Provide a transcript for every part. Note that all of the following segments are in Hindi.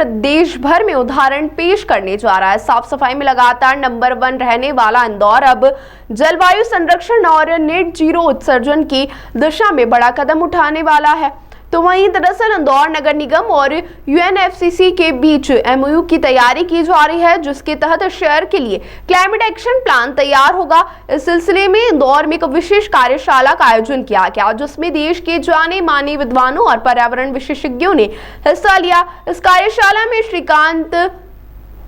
प्रदेश भर में उदाहरण पेश करने जा रहा है। साफ सफाई में लगातार नंबर 1 रहने वाला इंदौर अब जलवायु संरक्षण और नेट जीरो उत्सर्जन की दिशा में बड़ा कदम उठाने वाला है। तो वहीं दरअसल इंदौर नगर निगम और यूएनएफसीसी के बीच एमओयू की तैयारी की जा रही है, जिसके तहत शहर के लिए क्लाइमेट एक्शन प्लान तैयार होगा। इस सिलसिले में इंदौर में एक विशेष कार्यशाला का आयोजन किया गया, जिसमें देश के जाने माने विद्वानों और पर्यावरण विशेषज्ञों ने हिस्सा लिया। इस कार्यशाला में श्रीकांत,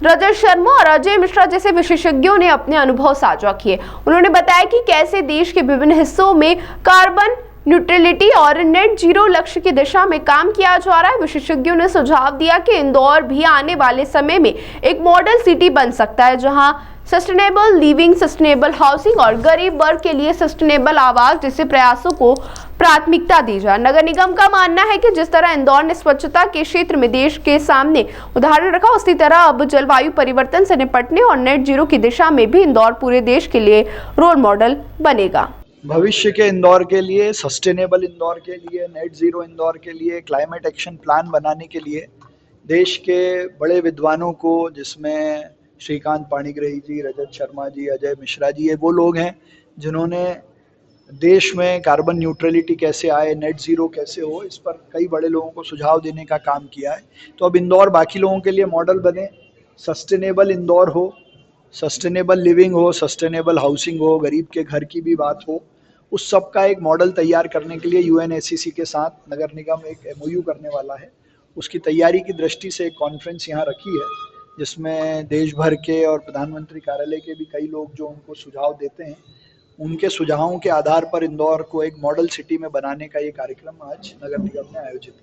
रजत शर्मा और अजय मिश्रा जैसे विशेषज्ञों ने अपने अनुभव साझा किए। उन्होंने बताया कि कैसे देश के विभिन्न हिस्सों में कार्बन न्यूट्रलिटी और नेट जीरो लक्ष्य की दिशा में काम किया जा रहा है। विशेषज्ञों ने सुझाव दिया कि इंदौर भी आने वाले समय में एक मॉडल सिटी बन सकता है, जहां सस्टेनेबल लिविंग, सस्टेनेबल हाउसिंग और गरीब वर्ग के लिए सस्टेनेबल आवास जैसे प्रयासों को प्राथमिकता दी जाए। नगर निगम का मानना है कि जिस तरह इंदौर ने स्वच्छता के क्षेत्र में देश के सामने उदाहरण रखा, उसी तरह अब जलवायु परिवर्तन से निपटने और नेट जीरो की दिशा में भी इंदौर पूरे देश के लिए रोल मॉडल बनेगा। भविष्य के इंदौर के लिए, सस्टेनेबल इंदौर के लिए, नेट ज़ीरो इंदौर के लिए क्लाइमेट एक्शन प्लान बनाने के लिए देश के बड़े विद्वानों को, जिसमें श्रीकांत पाणिग्राही जी, रजत शर्मा जी, अजय मिश्रा जी, ये वो लोग हैं जिन्होंने देश में कार्बन न्यूट्रलिटी कैसे आए, नेट ज़ीरो कैसे हो, इस पर कई बड़े लोगों को सुझाव देने का काम किया है। तो अब इंदौर बाकी लोगों के लिए मॉडल बने, सस्टेनेबल इंदौर हो, सस्टेनेबल लिविंग हो, सस्टेनेबल हाउसिंग हो, गरीब के घर की भी बात हो, उस सब का एक मॉडल तैयार करने के लिए यूएनएफसीसी के साथ नगर निगम एक एमओयू करने वाला है। उसकी तैयारी की दृष्टि से एक कॉन्फ्रेंस यहाँ रखी है, जिसमें देश भर के और प्रधानमंत्री कार्यालय के भी कई लोग जो उनको सुझाव देते हैं, उनके सुझावों के आधार पर इंदौर को एक मॉडल सिटी में बनाने का ये कार्यक्रम आज नगर निगम ने आयोजित किया।